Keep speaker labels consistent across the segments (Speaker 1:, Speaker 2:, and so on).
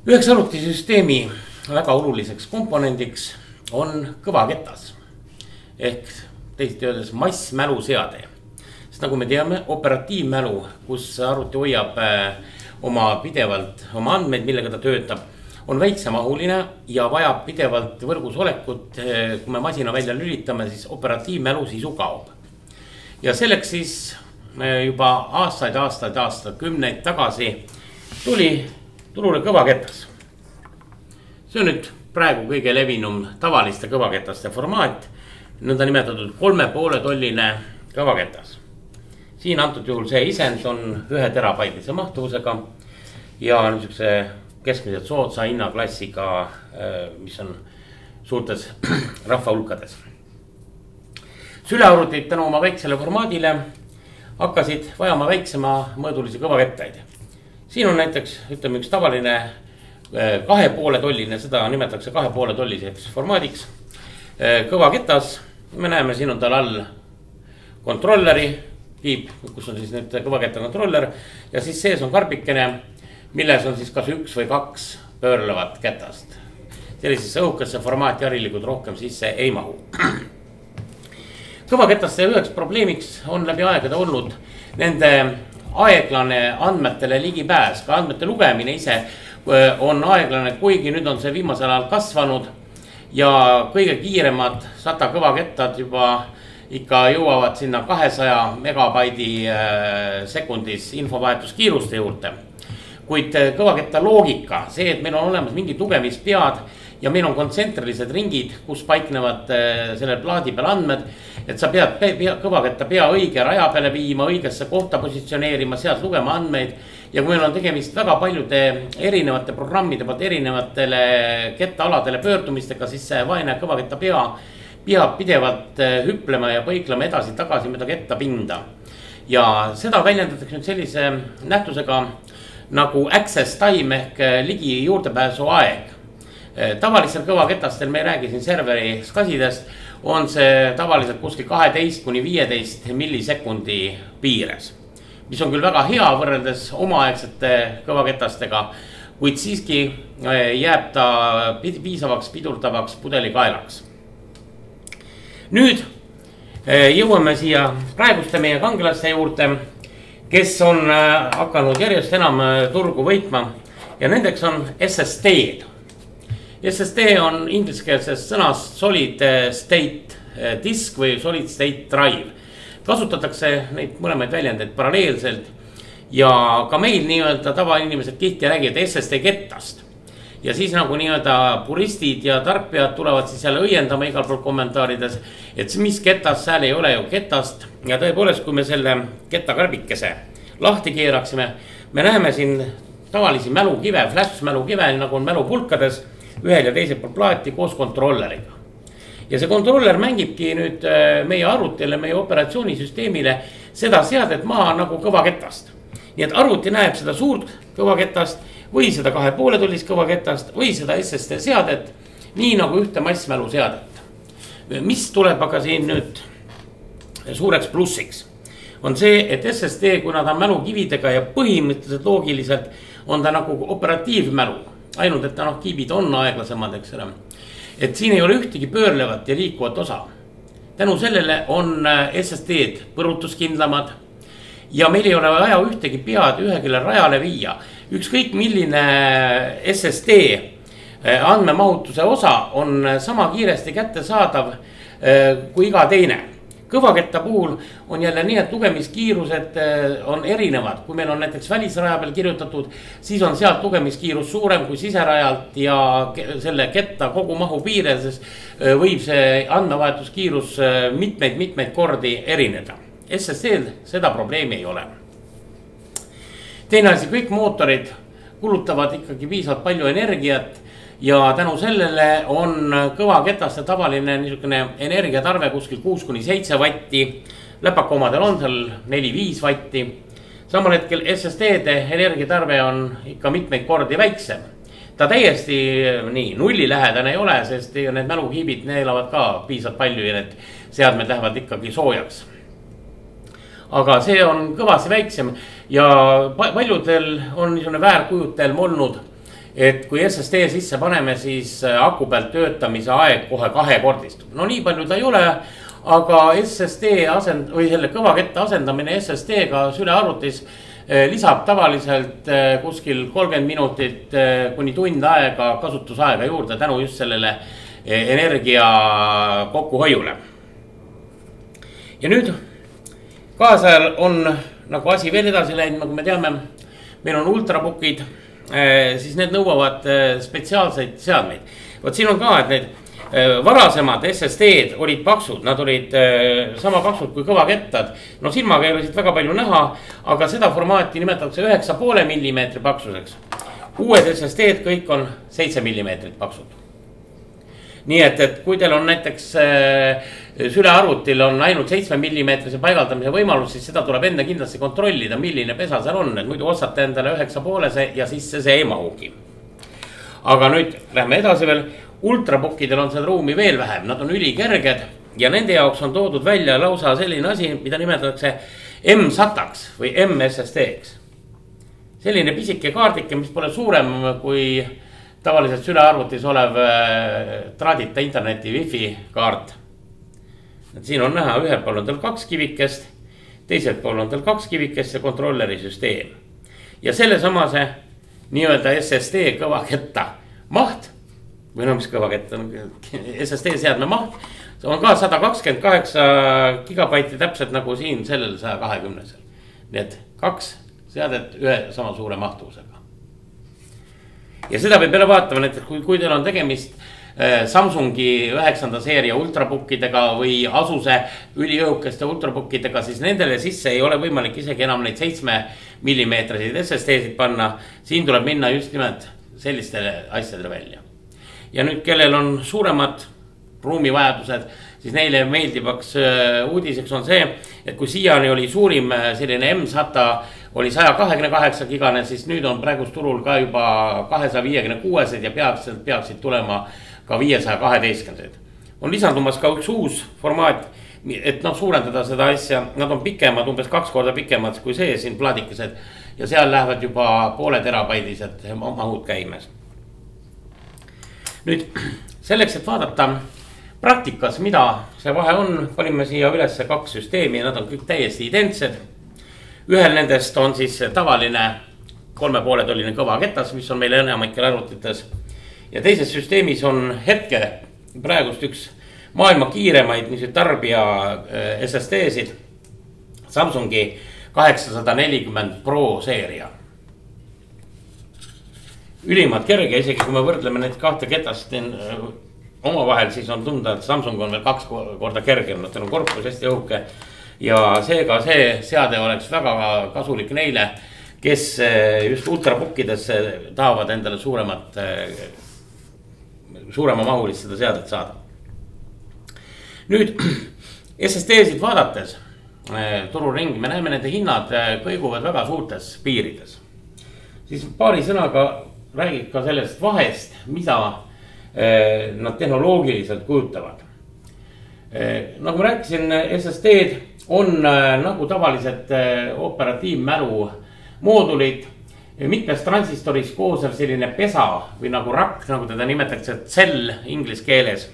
Speaker 1: Üheks arvutisüsteemi väga oluliseks komponendiks on kõvaketas ehk teisiti öeldes massmäluseade. Sest nagu me teame, operatiivmälu, kus arvuti hoiab pidevalt oma andmeid, millega ta töötab, on väiksemahuline ja vajab pidevalt võrgus olekut. Kui me masina välja lülitame, siis operatiivmälu sisu kaob. Ja selleks siis juba aastakümneid tagasi tuli turule kõvaketas. See on nüüd praegu kõige levinum tavaliste kõvaketaste formaat, nõnda nimetatud 3,5 tolline kõvaketas. Siin antud juhul see isend on 1 terabaitise mahtuvusega ja niisuguse keskmiselt soodsa hinnaklassiga, mis on suurtes rahvahulkades. Sülearvutid tänu oma väiksele formaadile hakkasid vajama väiksema mõõdulisi kõvakettaid. Siin on näiteks, ütleme, üks tavaline 2,5 tolline, seda nimetatakse 2,5 tolliseks formaadiks. Kõvaketas, me näeme, siin on tal all kontrolleri piip, kus on siis nüüd kõvaketta kontroller ja siis sees on karbikene, milles on siis kas 1 või 2 pöörlevat ketast. Sellisesse õhukesse formaati harilikult rohkem sisse ei mahu. Kõvaketaste üheks probleemiks on läbi aegade olnud nende aeglane andmetele ligipääs, ka andmete lugemine ise on aeglane, kuigi nüüd on see viimasel ajal kasvanud ja kõige kiiremad SATA kõvakettad juba ikka jõuavad sinna 200 megabaidi sekundis infovahetuskiiruste juurde. Kuid kõvaketta loogika, see, et meil on olemas mingi tugemispead ja meil on kontsentrilised ringid, kus paiknevad selle plaadi peal andmed, et sa pead kõvaketta pea õige raja peale viima, õigesse kohta positsioneerima, sealt lugema andmeid. Ja kui meil on tegemist väga paljude erinevate programmide poolt erinevatele kettaaladele pöördumistega, siis see vaene kõvaketta peab pidevalt hüplema ja põiklema edasi-tagasi mööda ketta pinda. Ja seda väljendatakse nüüd sellise nähtusega nagu access time ehk ligi juurdepääsu aeg. Tavalisel kõvaketastel, me ei räägi siin serveri skasidest, on see tavaliselt kuskil 12–15 millisekundi piires. Mis on küll väga hea võrreldes omaaegsete kõvaketastega, kuid siiski jääb ta piisavaks pidurdavaks pudelikaelaks. Nüüd jõuame siia praeguste meie kangelaste juurde, kes on hakanud järjest enam turgu võitma ja nendeks on SSD-d. SSD on ingliskeelses sõnas solid state disk või solid state drive. Kasutatakse neid mõlemaid väljendeid paralleelselt ja ka meil nii-öelda tavainimesed tihti räägivad SSD kettast. Ja siis nagu nii-öelda puristid ja tarkpead tulevad siis jälle õiendama igal pool kommentaarides, et mis ketas, seal ei ole ju ketast. Ja tõepoolest, kui me selle kettakarbikese lahti keeraksime, me näeme siin tavalisi mälukive, flash mälukive, nagu on mälupulkades, ühel ja teisel pool plaati koos kontrolleriga. Ja see kontroller mängibki nüüd meie arvutile, meie operatsioonisüsteemile seda seadet maha nagu kõvaketast. Nii et arvuti näeb seda suurt kõvaketast või seda 2,5 tollist kõvaketast või seda SSD seadet, nii nagu ühte massmälu seadet. Mis tuleb aga siin nüüd suureks plussiks? On see, et SSD, kuna ta on mälukividega ja põhimõtteliselt loogiliselt on ta nagu operatiivmälu. Ainult, et kiibid on aeglasemad, eks ole. Et siin ei ole ühtegi pöörlevat ja liikuvat osa. Tänu sellele on SSD-d põrutuskindlamad ja meil ei ole vaja ühtegi pead ühegile rajale viia. Ükskõik milline SSD andmemahutuse osa on sama kiiresti kättesaadav kui iga teine. Kõvaketta puhul on jälle nii, et lugemiskiirused on erinevad. Kui meil on näiteks välisraja peal kirjutatud, siis on sealt lugemiskiirus suurem kui siserajalt ja selle ketta kogu mahu piires võib see andmevahetuskiirus mitmeid kordi erineda. SSD-l seda probleemi ei ole. Teine asi, kõik mootorid kulutavad ikkagi piisavalt palju energiat ja tänu sellele on kõvaketaste tavaline niisugune energiatarve kuskil 6–7 vatti. Läpakomadel on seal 4–5 vatti. Samal hetkel SSD-de energiatarve on ikka mitmeid kordi väiksem. Ta täiesti nii nullilähedane ei ole, sest need mälukiibid neelavad ka piisavalt palju ja need seadmed lähevad ikkagi soojaks. Aga see on kõvasti väiksem ja paljudel on niisugune väärkujutelm olnud, et kui SSD sisse paneme, siis aku pealt töötamise aeg kohe kahekordistub. No nii palju ta ei ole, aga SSD või selle kõvaketta asendamine SSD-ga sülearvutis lisab tavaliselt kuskil 30 minutit kuni tund aega kasutusaega juurde tänu just sellele energia kokkuhoiule. Ja nüüd kaasajal on nagu asi veel edasi läinud, nagu me teame, meil on ultrabookid, siis need nõuavad spetsiaalseid seadmeid. Vot siin on ka, et need varasemad SSD-d olid paksud, nad olid sama paksud kui kõvakettad. No silmaga ei ole siit väga palju näha, aga seda formaati nimetatakse 9,5 mm paksuseks. Uued SSD-d kõik on 7 mm paksud. Nii et kui teil on näiteks sülearvutil on ainult 7 mm paigaldamise võimalus, siis seda tuleb enda kindlasti kontrollida, milline pesa seal on, et muidu ostate endale 9,5 ja siis see ei mahugi. Aga nüüd lähme edasi veel. Ultrabookidel on seda ruumi veel vähem, nad on ülikerged ja nende jaoks on toodud välja lausa selline asi, mida nimetatakse M-SATA-ks või M-SSD-ks. Selline pisike kaardike, mis pole suurem kui tavaliselt sülearvutis olev traadita interneti wifi kaart. Et siin on näha, ühel pool on tal 2 kivikest, teisel pool on tal 2 kivikest ja kontrolleri süsteem. Ja selle samase nii-öelda SSD kõvaketta maht, või no mis kõvaketta, SSD seadme maht, see on ka 128 gigabaiti täpselt nagu siin sellel 120-sel. Nii et 2 seadet ühe sama suure mahtuvusega. Ja seda peab jälle vaatama, näiteks kui teil on tegemist Samsungi 9. seeria ultrabookidega või Asuse üliõhukeste ultrabookidega, siis nendele sisse ei ole võimalik isegi enam neid 7 mm SSD-sid panna. Siin tuleb minna just nimelt sellistele asjadele välja. Ja nüüd, kellel on suuremad ruumivajadused, siis neile meeldivaks uudiseks on see, et kui siiani oli suurim selline M-SATA oli 128 gigane, siis nüüd on praegust turul ka juba 256 ja peaksid tulema ka 512. On lisandumas ka üks uus formaat, et suurendada seda asja, nad on pikemad, umbes 2 korda pikemad kui see siin plaadikesed ja seal lähevad juba 0,5 terabaidised mahud käimes. Nüüd selleks, et vaadata praktikas, mida see vahe on, panime siia üles 2 süsteemi ja nad on kõik täiesti identsed. Ühel nendest on siis tavaline 3,5-tolline kõvaketas, mis on meil enamikel arvutites. Ja teises süsteemis on hetke praegust üks maailma kiiremaid tarbija SSD-sid, Samsungi 840 Pro seeria. Ülimalt kerge, isegi kui me võrdleme neid 2 ketast omavahel, siis on tunda, et Samsung on veel 2 korda kergem, nad on korpus hästi õhuke. Ja seega see seade oleks väga kasulik neile, kes just ultrabookidesse tahavad endale suurema mahulist seda seadet saada. Nüüd SSD-sid vaadates tururingi, me näeme nende hinnad kõiguvad väga suurtes piirides. Siis paari sõnaga räägib ka sellest vahest, mida nad tehnoloogiliselt kujutavad. Nagu ma rääkisin, SSD-d on nagu tavaliselt operatiivmälu moodulid, mitmes transistoris koosev selline pesa või nagu rakk, nagu teda nimetatakse cell inglise keeles,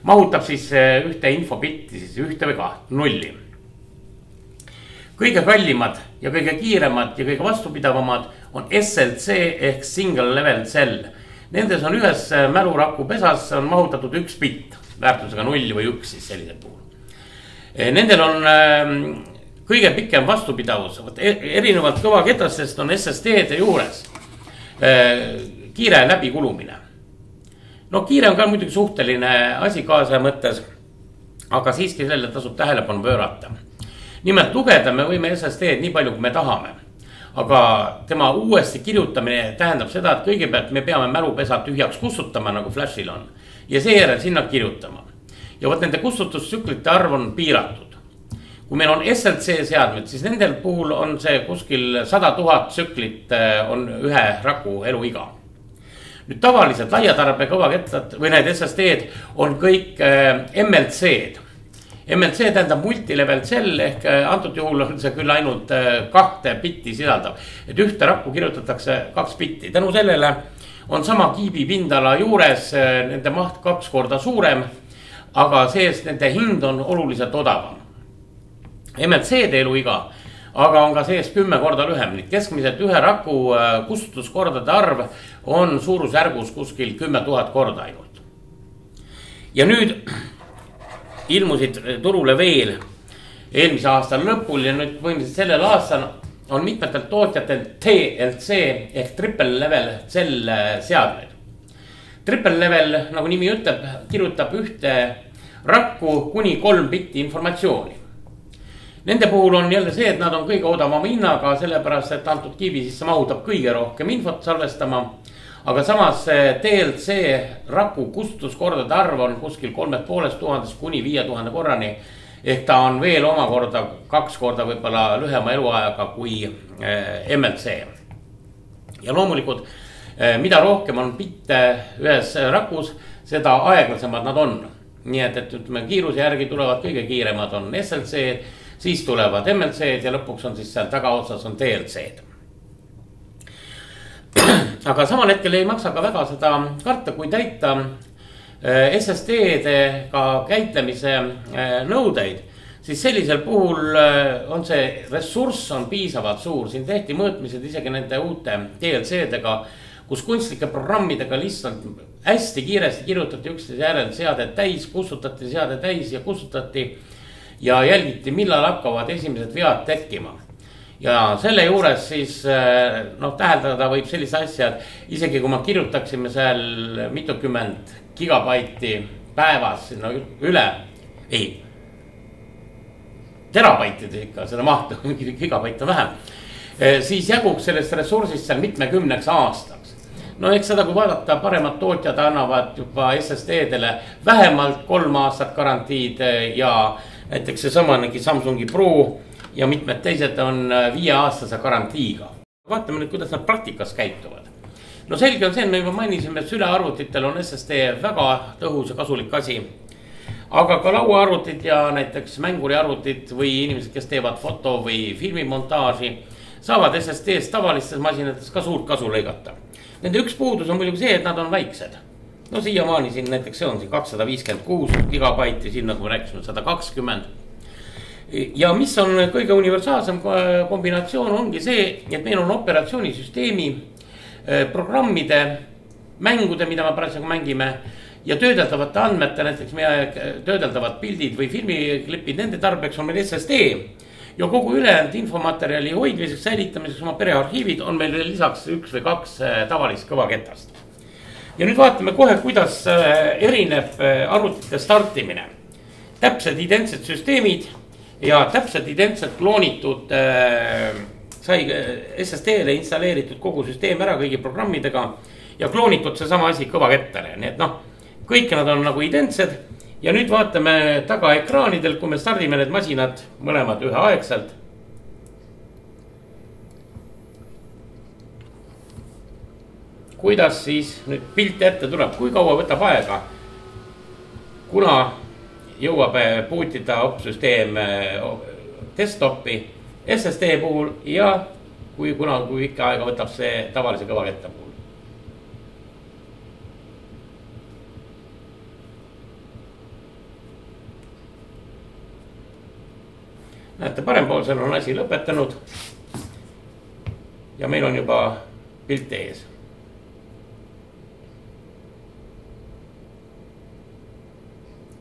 Speaker 1: mahutab siis ühte infobitti, siis 1 või 2, 0. Kõige kallimad ja kõige kiiremad ja kõige vastupidavamad on SLC ehk single level cell. Nendes on ühes mäluraku pesas on mahutatud 1 bitt, väärtusega 0 või 1 siis sellisel puhul. Nendel on kõige pikem vastupidavus, erinevalt kõvaketastest on SSD-de juures kiire läbikulumine. No kiire on ka muidugi suhteline asi kaasaja mõttes, aga siiski selle tasub tähelepanu pöörata. Nimelt lugeda me võime SSD-d nii palju, kui me tahame, aga tema uuesti kirjutamine tähendab seda, et kõigepealt me peame mälupesa tühjaks kustutama, nagu flashil on, ja seejärel sinna kirjutama. Ja võt nende kustutustsüklite arv on piiratud. Kui meil on SLC seadmed, siis nendel puhul on see kuskil 100 000 tsüklit on ühe raku eluiga. Nüüd tavaliselt laiatarbe kõvakettad või need SSD-d on kõik MLC-d. MLC tähendab multilevel cell ehk antud juhul on see küll ainult 2 bitti sisaldav. Et ühte rakku kirjutatakse 2 bitti. Tänu sellele on sama kiibi pindala juures, nende maht 2 korda suurem, aga sees nende hind on oluliselt odavam. MLC-de eluiga aga on ka sees 10 korda lühem, nii keskmiselt ühe raku kustutuskordade arv on suurusjärgus kuskil 10 000 korda ainult. Ja nüüd ilmusid turule veel eelmise aasta lõpul ja nüüd põhimõtteliselt sellel aastal on mitmetel tootjatel TLC ehk triple level cell seadmed. Triple level, nagu nimi ütleb, kirjutab ühte rakku kuni 3 bitti informatsiooni. Nende puhul on jälle see, et nad on kõige odavama hinnaga, sellepärast et antud kiibi sisse mahutab kõige rohkem infot salvestama. Aga samas TLC raku kustutuskordade arv on kuskil 3500 kuni 5000 korrani. Ehk ta on veel omakorda 2 korda võibolla lühema eluajaga kui MLC. Ja loomulikult, mida rohkem on bitte ühes rakus, seda aeglasemad nad on. Nii et ütleme, kiiruse järgi tulevad kõige kiiremad on SLC-d, siis tulevad MLC-d ja lõpuks on siis seal tagaotsas on TLC-d. Aga samal hetkel ei maksa ka väga seda karta, kui täita SSD-dega käitlemise nõudeid, siis sellisel puhul on see ressurss on piisavalt suur. Siin tehti mõõtmised isegi nende uute TLC-dega, kus kunstlike programmidega lihtsalt hästi kiiresti kirjutati üksteise järel seaded täis, kustutati seade täis ja kustutati ja jälgiti, millal hakkavad esimesed vead tekkima. Ja selle juures siis täheldada võib sellise asja, et isegi kui ma kirjutaksime seal mitukümmend gigabaiti päevas sinna üle, terabaitides ikka seda mahtu, gigabaite vähem, siis jaguks sellest ressursist seal mitmekümneks aastaks. No eks seda, kui vaadata, paremad tootjad annavad juba SSD-dele vähemalt 3 aastat garantiid ja näiteks see samanegi Samsungi Pro ja mitmed teised on 5-aastase garantiiga. Vaatame nüüd, kuidas nad praktikas käituvad. No selge on see, me juba mainisime, et sülearvutitel on SSD väga tõhus ja kasulik asi. Aga ka lauaarvutid ja näiteks mänguriarvutid või inimesed, kes teevad foto või filmimontaaži, saavad SSD-st tavalistes masinates ka suurt kasu lõigata. Nende üks puudus on muidugi see, et nad on väiksed. No siiamaani siin näiteks see on siin 256 gigabaiti, siin nagu me rääkisime 120. Ja mis on kõige universaalsem kombinatsioon ongi see, et meil on operatsioonisüsteemi programmide, mängude, mida me parasjagu mängime ja töödeldavate andmete, näiteks meie töödeldavad pildid või filmiklipid, nende tarbeks on meil SSD ja kogu ülejäänud infomaterjali hoidmiseks, säilitamiseks oma perearhiivid on meil lisaks 1 või 2 tavalist kõvaketast. Ja nüüd vaatame kohe, kuidas erineb arvutite startimine. Täpsed identsed süsteemid ja täpselt identselt kloonitud sai SSD-le installeeritud kogu süsteem ära kõigi programmidega ja kloonitud see sama asi kõvakettale. Nii et kõik nad on nagu identsed ja nüüd vaatame tagaekraanidel, kui me stardime need masinad mõlemad üheaegselt. Kuidas siis nüüd pilt ette tuleb, kui kaua võtab aega, kuna jõuab bootida opsüsteem desktopi SSD puhul ja kui ikka aega võtab see tavalise kõvaketta puhul. Näete, parempoolsel on asi lõpetanud ja meil on juba pilt ees.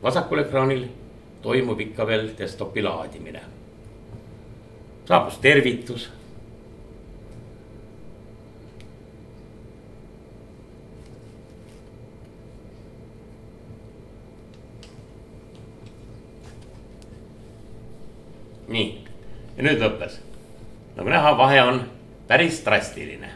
Speaker 1: Vasakul ekraanil toimub ikka veel desktopi laadimine. Saabus tervitus. Nii, ja nüüd lõppes. Nagu näha, vahe on päris drastiline.